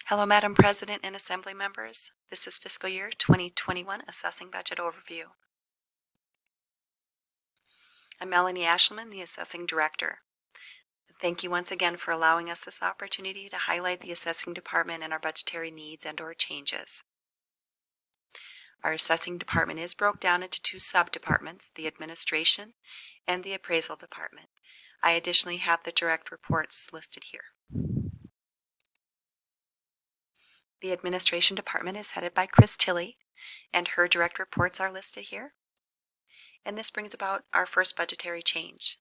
Hello, Madam President and Assembly members. This is Fiscal Year 2021 Assessing Budget Overview. I'm Melanie Ashelman, the Assessing Director. Thank you once again for allowing us this opportunity to highlight the Assessing Department and our budgetary needs and/or changes. Our Assessing Department is broke down into two sub-departments, the Administration and the Appraisal Department. I additionally have the direct reports listed here. The Administration Department is headed by Chris Tilley, and her direct reports are listed here. And this brings about our first budgetary change.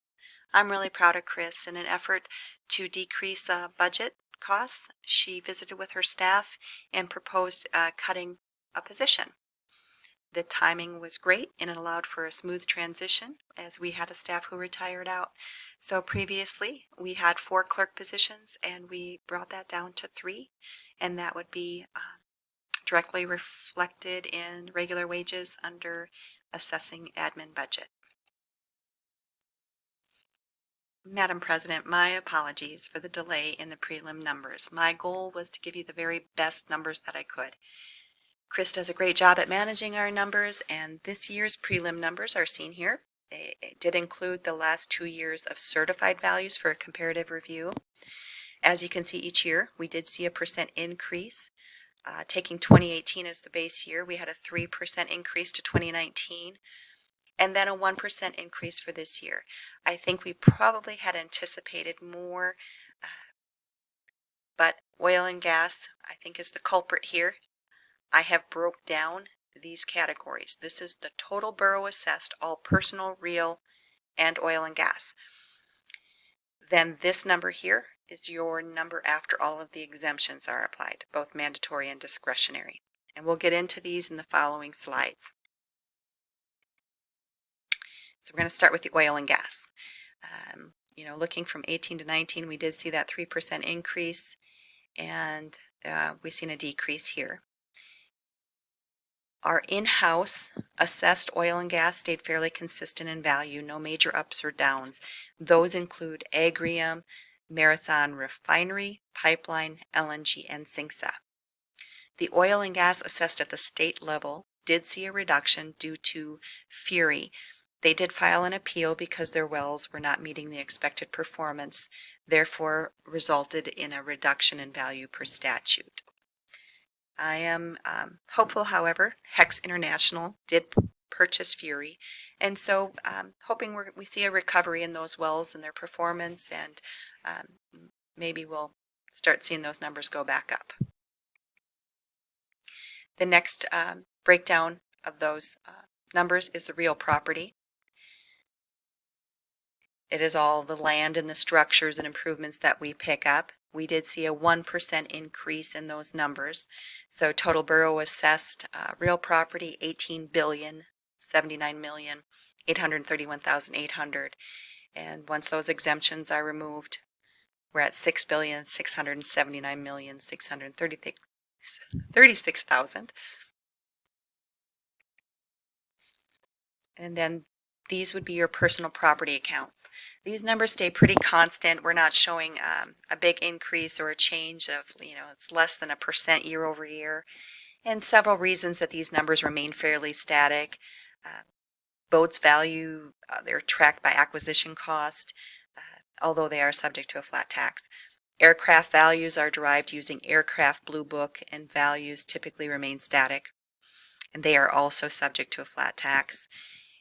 I'm really proud of Chris. In an effort to decrease budget costs, she visited with her staff and proposed cutting a position. The timing was great and it allowed for a smooth transition as we had a staff who retired out. So previously we had 4 clerk positions and we brought that down to 3, and that would be directly reflected in regular wages under assessing admin budget. Madam President, my apologies for the delay in the prelim numbers. My goal was to give you the very best numbers that I could. Chris does a great job at managing our numbers, and this year's prelim numbers are seen here. They did include the last 2 years of certified values for a comparative review. As you can see, each year we did see a % increase. Taking 2018 as the base year, we had a 3% increase to 2019, and then a 1% increase for this year. I think we probably had anticipated more, but oil and gas, I think, is the culprit here. I have broke down these categories. This is the total borough assessed, all personal, real, and oil and gas. Then this number here is your number after all of the exemptions are applied, both mandatory and discretionary. And we'll get into these in the following slides. So we're going to start with the oil and gas. Looking from 18 to 19, we did see that 3% increase, and we've seen a decrease here. Our in-house assessed oil and gas stayed fairly consistent in value, no major ups or downs. Those include Agrium, Marathon Refinery, Pipeline, LNG, and Syngsa. The oil and gas assessed at the state level did see a reduction due to Fury. They did file an appeal because their wells were not meeting the expected performance, therefore resulted in a reduction in value per statute. I am hopeful, however, Hex International did purchase Fury, and so hoping we see a recovery in those wells and their performance, and maybe we'll start seeing those numbers go back up. The next breakdown of those numbers is the real property. It is all the land and the structures and improvements that we pick up. We did see a 1% increase in those numbers. So total borough assessed real property, $18,079,831,800. And once those exemptions are removed, we're at $6,679,636,000. And then these would be your personal property accounts. These numbers stay pretty constant. We're not showing a big increase or a change of, it's less than 1% year over year. And several reasons that these numbers remain fairly static. Boats value, they're tracked by acquisition cost, although they are subject to a flat tax. Aircraft values are derived using Aircraft Blue Book, and values typically remain static. And they are also subject to a flat tax.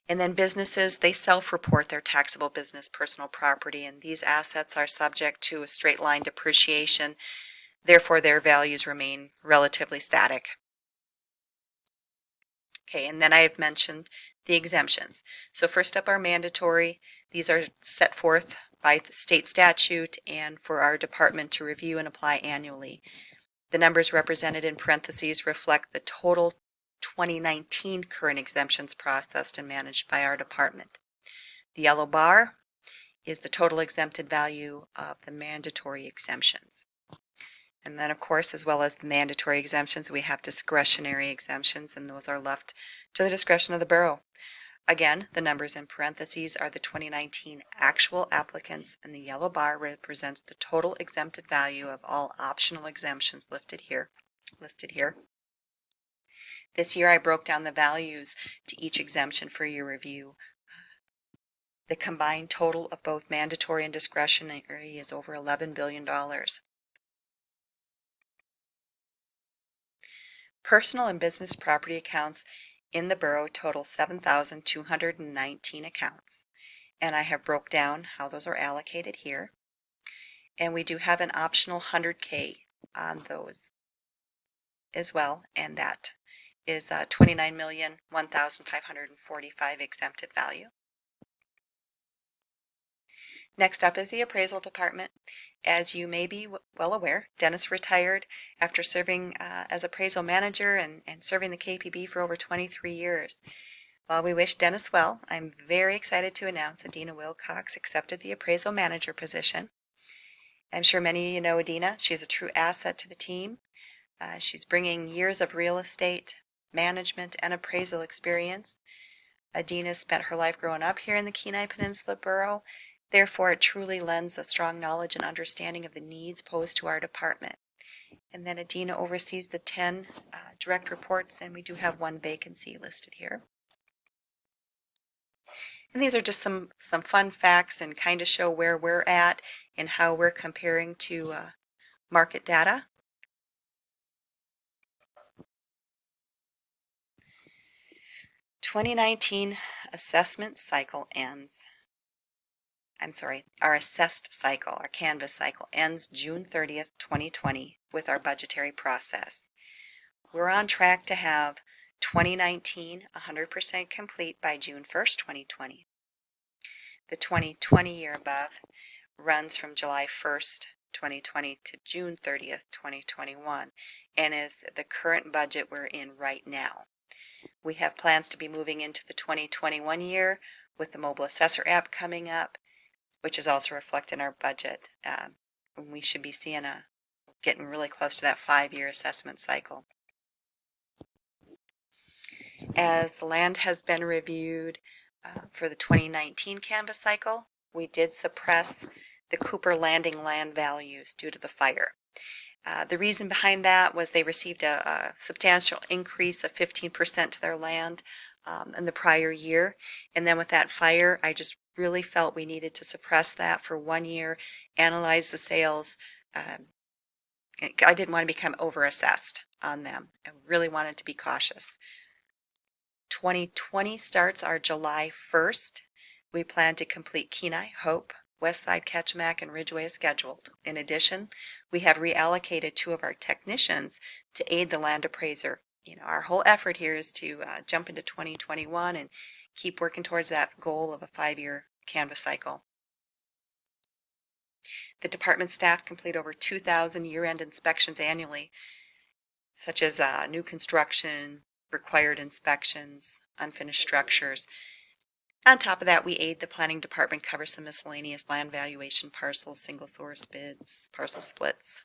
And then businesses, they self-report their taxable business personal property, and these assets are subject to a straight line depreciation. Therefore, their values remain relatively static. Okay, and then I have mentioned the exemptions. So first up are mandatory. These are set forth by the state statute and for our department to review and apply annually. The numbers represented in parentheses reflect the total 2019 current exemptions processed and managed by our department. The yellow bar is the total exempted value of the mandatory exemptions. And then, of course, as well as the mandatory exemptions, we have discretionary exemptions, and those are left to the discretion of the borough. Again, the numbers in parentheses are the 2019 actual applicants, and the yellow bar represents the total exempted value of all optional exemptions listed here. This year I broke down the values to each exemption for your review. The combined total of both mandatory and discretionary is over $11 billion. Personal and business property accounts in the borough total 7,219 accounts. And I have broke down how those are allocated here. And we do have an optional 100K on those as well, and that is $29,001,545 exempted value. Next up is the appraisal department. As you may be well aware, Dennis retired after serving as appraisal manager and serving the KPB for over 23 years. While we wish Dennis well, I'm very excited to announce Adina Wilcox accepted the appraisal manager position. I'm sure many of you know Adina. She's a true asset to the team. She's bringing years of real estate, management, and appraisal experience. Adina spent her life growing up here in the Kenai Peninsula Borough. Therefore, it truly lends a strong knowledge and understanding of the needs posed to our department. And then Adina oversees the 10 direct reports, and we do have one vacancy listed here. And these are just some fun facts and kind of show where we're at and how we're comparing to market data. The 2019 assessment cycle ends. Our assessed cycle, our Canvas cycle, ends June 30th, 2020 with our budgetary process. We're on track to have 2019 100% complete by June 1st, 2020. The 2020 year above runs from July 1st, 2020 to June 30th, 2021, and is the current budget we're in right now. We have plans to be moving into the 2021 year with the mobile assessor app coming up, which is also reflected in our budget. We should be seeing getting really close to that 5-year assessment cycle. As the land has been reviewed for the 2019 Canvas cycle, we did suppress the Cooper Landing land values due to the fire. The reason behind that was they received a substantial increase of 15% to their land in the prior year. And then with that fire, I just really felt we needed to suppress that for 1 year, analyze the sales. I didn't want to become overassessed on them. I really wanted to be cautious. 2020 starts our July 1st. We plan to complete Kenai, Hope, Westside, Ketchimack, and Ridgeway as scheduled. In addition, we have reallocated 2 of our technicians to aid the land appraiser. Our whole effort here is to jump into 2021 and keep working towards that goal of a 5-year Canvas cycle. The department staff complete over 2,000 year-end inspections annually, such as new construction, required inspections, unfinished structures. On top of that, we aid the planning department cover some miscellaneous land valuation parcels, single source bids, parcel splits.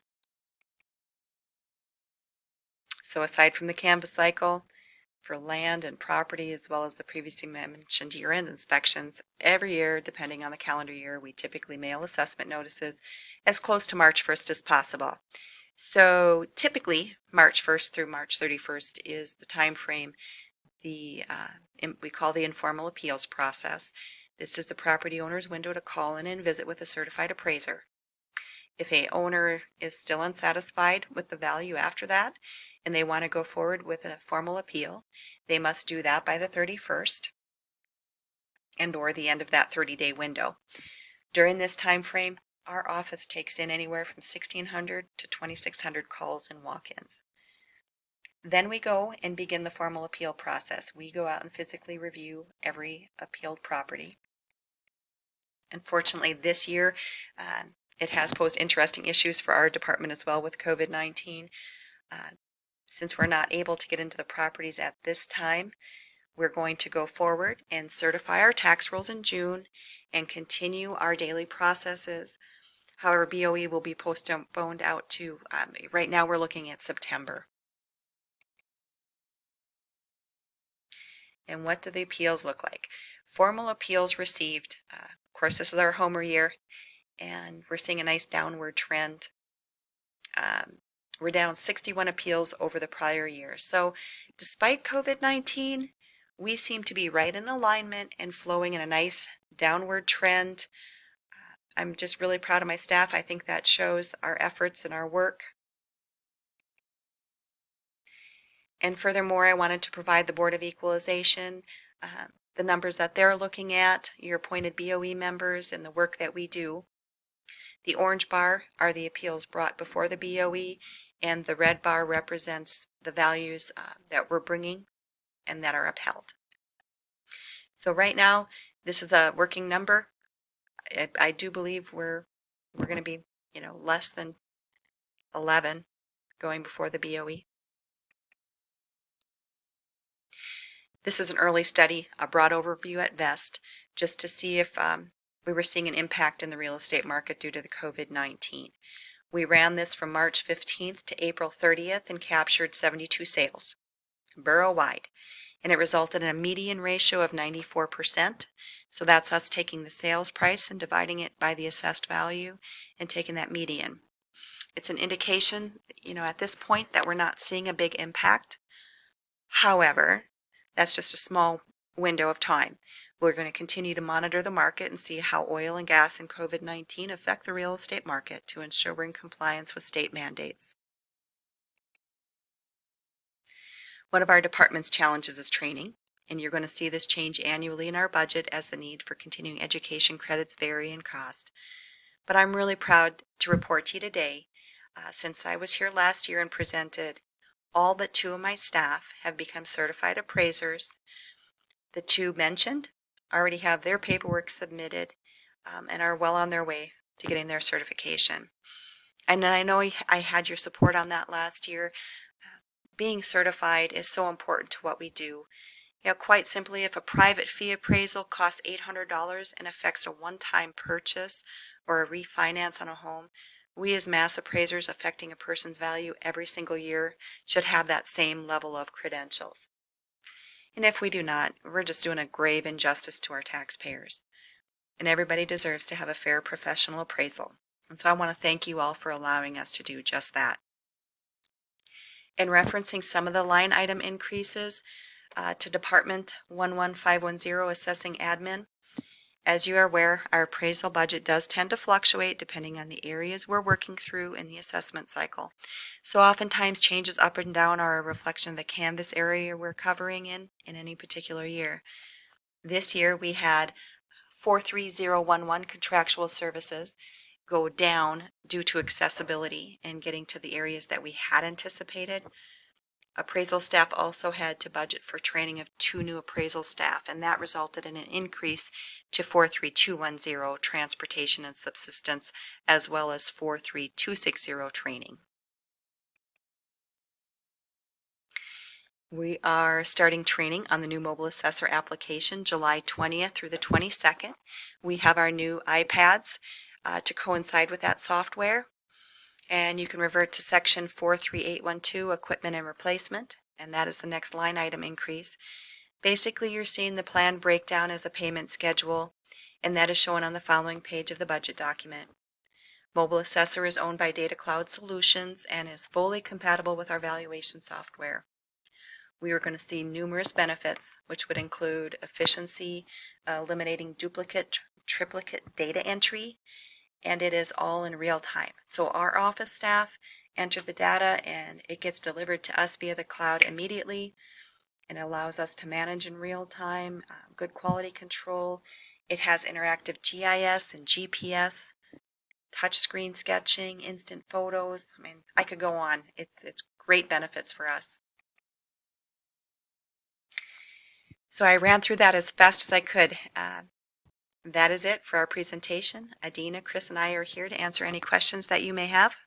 So aside from the Canvas cycle, for land and property, as well as the previously mentioned year-end inspections, every year, depending on the calendar year, we typically mail assessment notices as close to March 1st as possible. So typically, March 1st through March 31st is the time frame we call the informal appeals process. This is the property owner's window to call in and visit with a certified appraiser. If a owner is still unsatisfied with the value after that, and they want to go forward with a formal appeal, they must do that by the 31st and or the end of that 30-day window. During this time frame, our office takes in anywhere from 1,600 to 2,600 calls and walk-ins. Then we go and begin the formal appeal process. We go out and physically review every appealed property. Unfortunately, this year, it has posed interesting issues for our department as well with COVID-19. Since we're not able to get into the properties at this time, we're going to go forward and certify our tax rolls in June and continue our daily processes. However, BOE will be postponed out to, right now we're looking at September. And what do the appeals look like? Formal appeals received. Of course, this is our Homer year, and we're seeing a nice downward trend. We're down 61 appeals over the prior year. So despite COVID-19, we seem to be right in alignment and flowing in a nice downward trend. I'm just really proud of my staff. I think that shows our efforts and our work. And furthermore, I wanted to provide the Board of Equalization the numbers that they're looking at, your appointed BOE members, and the work that we do. The orange bar are the appeals brought before the BOE, and the red bar represents the values that we're bringing and that are upheld. So right now, this is a working number. I do believe we're going to be, less than 11 going before the BOE. This is an early study, a broad overview at best, just to see if we were seeing an impact in the real estate market due to the COVID-19. We ran this from March 15th to April 30th and captured 72 sales, borough-wide, and it resulted in a median ratio of 94%. So that's us taking the sales price and dividing it by the assessed value and taking that median. It's an indication, at this point that we're not seeing a big impact. However, that's just a small window of time. We're going to continue to monitor the market and see how oil and gas and COVID-19 affect the real estate market to ensure we're in compliance with state mandates. One of our department's challenges is training, and you're going to see this change annually in our budget as the need for continuing education credits vary in cost. But I'm really proud to report to you today, since I was here last year and presented, all but 2 of my staff have become certified appraisers. The 2 mentioned already have their paperwork submitted and are well on their way to getting their certification. And I know I had your support on that last year. Being certified is so important to what we do. Quite simply, if a private fee appraisal costs $800 and affects a one-time purchase or a refinance on a home, we as mass appraisers affecting a person's value every single year should have that same level of credentials. And if we do not, we're just doing a grave injustice to our taxpayers. And everybody deserves to have a fair professional appraisal. And so I want to thank you all for allowing us to do just that. In referencing some of the line item increases to Department 11510 Assessing Admin, as you are aware, our appraisal budget does tend to fluctuate depending on the areas we're working through in the assessment cycle. So oftentimes changes up and down are a reflection of the canvas area we're covering in any particular year. This year we had 43011 contractual services go down due to accessibility and getting to the areas that we had anticipated. Appraisal staff also had to budget for training of 2 new appraisal staff, and that resulted in an increase to 43210 transportation and subsistence, as well as 43260 training. We are starting training on the new mobile assessor application July 20th through the 22nd. We have our new iPads to coincide with that software. And you can revert to section 43812, equipment and replacement, and that is the next line item increase. Basically, you're seeing the plan breakdown as a payment schedule, and that is shown on the following page of the budget document. Mobile Assessor is owned by Data Cloud Solutions and is fully compatible with our valuation software. We are going to see numerous benefits, which would include efficiency, eliminating duplicate, triplicate data entry, and it is all in real time. So our office staff enter the data and it gets delivered to us via the cloud immediately, and it allows us to manage in real time, good quality control. It has interactive GIS and GPS, touchscreen sketching, instant photos. I could go on. It's great benefits for us. So I ran through that as fast as I could. That is it for our presentation. Adina, Chris, and I are here to answer any questions that you may have.